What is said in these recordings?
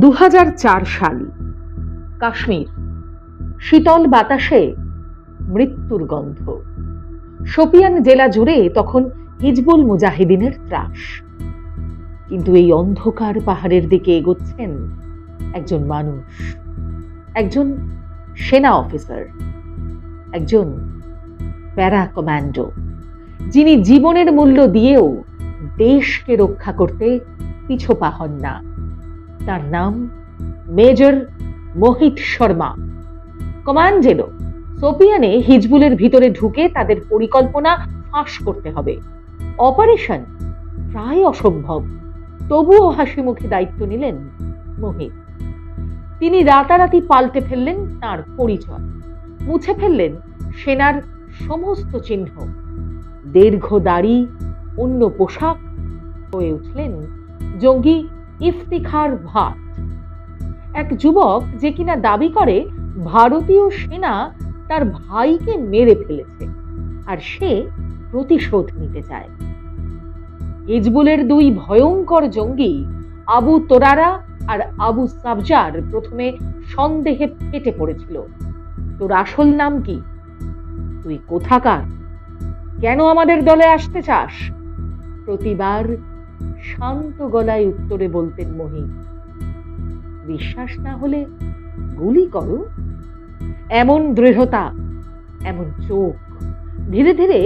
2004 সাল, কাশ্মীর। শীতল বাতাসে মৃত্যুর গন্ধ। শোপিয়ান জেলা জুড়ে তখন হিজবুল মুজাহিদিনের ত্রাস। কিন্তু এই অন্ধকার পাহাড়ের দিকে এগোচ্ছেন একজন মানুষ, একজন সেনা অফিসার, একজন প্যারা কমান্ডো, যিনি জীবনের মূল্য দিয়েও দেশকে রক্ষা করতে পিছপা হন না। তার নাম মেজর মোহিত শর্মা। কমান্ডেরও সোপিয়ানে হিজবুলের ভিতরে ঢুকে তাদের পরিকল্পনা ফাঁস করতে হবে। অপারেশন প্রায় অসম্ভব, তবুও হাসি মুখে দায়িত্ব নিলেন মোহিত। তিনি রাতারাতি পাল্টে ফেললেন তার পরিচয়, মুছে ফেললেন সেনার সমস্ত চিহ্ন, দীর্ঘ দাড়ি, অন্য পোশাক, হয়ে উঠলেন জঙ্গি ইফতিখার ভাট, এক যুবক যে কিনা দাবি করে ভারতীয় সেনা তার ভাইকে মেরে ফেলেছে আর সে প্রতিশোধ নিতে চায়। হিজবুলের দুই ভয়ঙ্কর জঙ্গি আবু তোরারা আর আবু সাবজার প্রথমে সন্দেহে ফেটে পড়েছিল। তোর আসল নাম কি? তুই কোথাকার? কেন আমাদের দলে আসতে চাস? প্রতিবার শান্ত গলায় উত্তরে বলতেন মোহিত, বিশ্বাস না হলে গুলি করো। এমন দৃঢ়তা, এমন চোখ, ধীরে ধীরে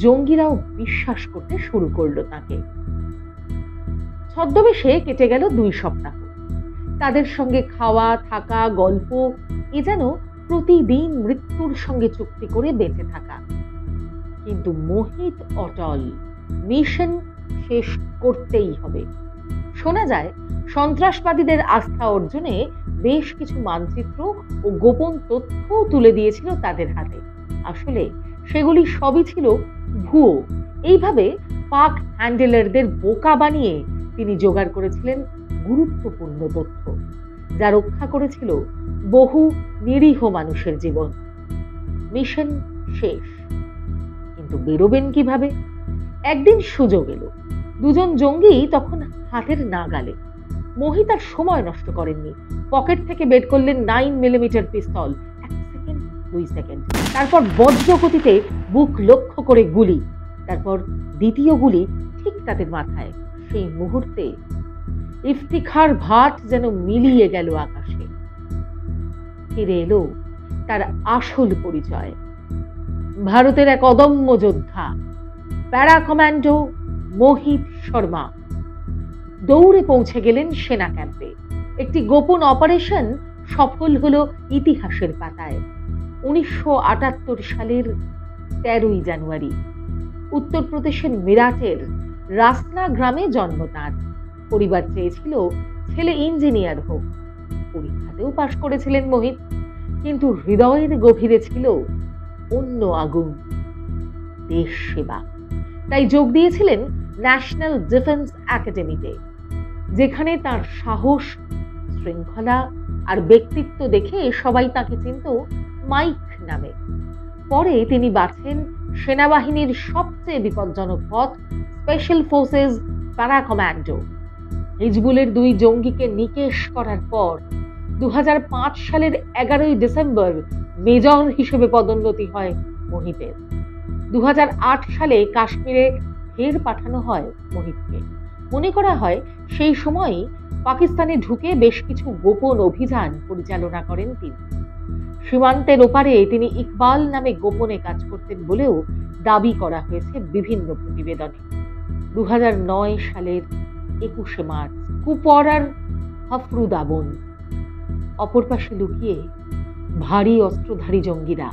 জঙ্গিরাও বিশ্বাস করতে শুরু করলো তাকে। ছদ্মবেশে কেটে গেল 2 সপ্তাহ। তাদের সঙ্গে খাওয়া, থাকা, গল্প, এ যেন প্রতিদিন মৃত্যুর সঙ্গে চুক্তি করে বেঁচে থাকা। কিন্তু মোহিত অটল, মিশন শেষ করতেই হবে। শোনা যায় সন্ত্রাসবাদীদের আস্থা অর্জনে বেশ কিছু মানচিত্র ও গোপন তথ্য তুলে দিয়েছিল তাদের হাতে। আসলে সেগুলি সবই ছিল ভুয়ো। এইভাবে পাক হ্যান্ডেলারদের বোকা বানিয়ে তিনি জোগাড় করেছিলেন গুরুত্বপূর্ণ তথ্য, যা রক্ষা করেছিল বহু নিরীহ মানুষের জীবন। মিশন শেষ, কিন্তু বেরোবেন কিভাবে? একদিন সুযোগ এলো। 2 জন জঙ্গি তখন হাতের নাগালে। মোহিত আর সময় নষ্ট করেননি। পকেট থেকে বের করলেন 9mm পিস্তল। 1 সেকেন্ড, 2 সেকেন্ড, তারপর বজ্রগতিতে বুক লক্ষ্য করে গুলি, তারপর দ্বিতীয় গুলি ঠিক তাদের মাথায়। সেই মুহূর্তে ইফতিখার ভাট যেন মিলিয়ে গেল আকাশে। ফিরে এলো তার আসল পরিচয়, ভারতের এক অদম্য যোদ্ধা, প্যারা কমান্ডো মোহিত শর্মা। দৌড়ে পৌঁছে গেলেন সেনা ক্যাম্পে। একটি গোপন অপারেশন সফল হলো ইতিহাসের পাতায়। 1978 সালের 13ই জানুয়ারি উত্তরপ্রদেশের মিরাটের রাসনা গ্রামে জন্ম তার। পরিবার চেয়েছিল ছেলে ইঞ্জিনিয়ার হোক। পরীক্ষাতেও পাশ করেছিলেন মোহিত, কিন্তু হৃদয়ের গভীরে ছিল অন্য আগুন, দেশ সেবা। তাই যোগ দিয়েছিলেন ন্যাশনাল ডিফেন্স একাডেমিতে, যেখানে তার সাহস, শৃঙ্খলা আর ব্যক্তিত্ব দেখে সবাই তাকে চিনত মাইক নামে। পরে তিনি বাছেন সেনাবাহিনীর সবচেয়ে বিপজ্জনক পথ, স্পেশাল ফোর্সেস প্যারা কমান্ডো। হিজবুলের 2 জঙ্গিকে নিকেশ করার পর 2005 সালের 11ই ডিসেম্বর মেজর হিসেবে পদোন্নতি হয় মোহিতের। 2008 সালে কাশ্মীরে ফের পাঠানো হয় মোহিতকে। মনে করা হয় সেই সময়ই পাকিস্তানে ঢুকে বেশ কিছু গোপন অভিযান পরিচালনা করেন তিনি। সীমান্তের ওপারে তিনি ইকবাল নামে গোপনে কাজ করতেন বলেও দাবি করা হয়েছে বিভিন্ন প্রতিবেদনে। 2009 সালের 21শে মার্চ কুপওয়ারার হাফরুদা বন, অপর পাশে লুকিয়ে ভারী অস্ত্রধারী জঙ্গিরা।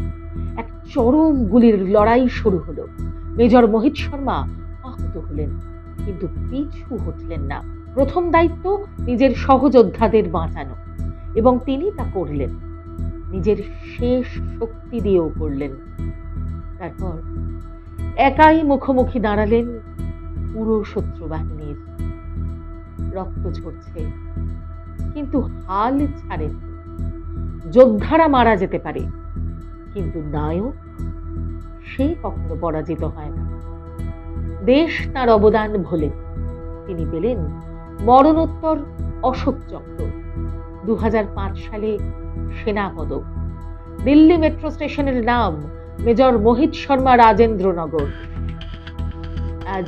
এক চরম গুলির লড়াই শুরু হলো। মেজর মোহিত শর্মা আহত হলেন, কিন্তু পিছু হটলেন না। প্রথম দায়িত্ব নিজের সহযোদ্ধাদের বাঁচানো, এবং তিনি তা করলেন, নিজের শেষ শক্তি দিয়েও করলেন। তারপর একাই মুখোমুখি দাঁড়ালেন পুরো শত্রু বাহিনীর। রক্ত ঝরছে, কিন্তু হাল ছাড়েন। যোদ্ধারা মারা যেতে পারে, কিন্তু নায়ক সে কখনো পরাজিত হয় না। দেশ তার অবদান ভোলে। তিনি পেলেন মরণোত্তর অশোক চক্র, 2005 সালে সেনা পদক। দিল্লি মেট্রো স্টেশনের নাম মেজর মোহিত শর্মা রাজেন্দ্রনগর। আজ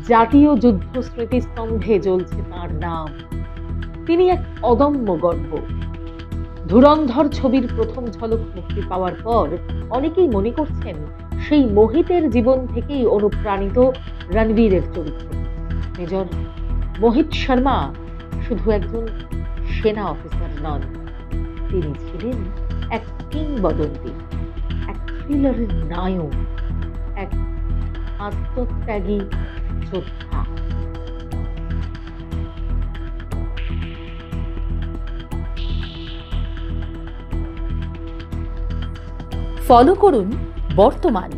জাতীয় যুদ্ধ স্মৃতিস্তম্ভে জ্বলছে তার নাম। তিনি এক অদম্য গর্ব। ধুরন্ধর ছবির প্রথম ঝলক মুক্তি পাওয়ার পর অনেকেই মনে করছেন সেই মোহিতের জীবন থেকেই অনুপ্রাণিত রণবীরের চরিত্র। মেজর মোহিত শর্মা শুধু একজন সেনা অফিসার নন, তিনি ছিলেন এক কিংবদন্তি, এক থ্রিলারের নায়ক, এক আত্মত্যাগী যোদ্ধা। ফলো করুন বর্তমান।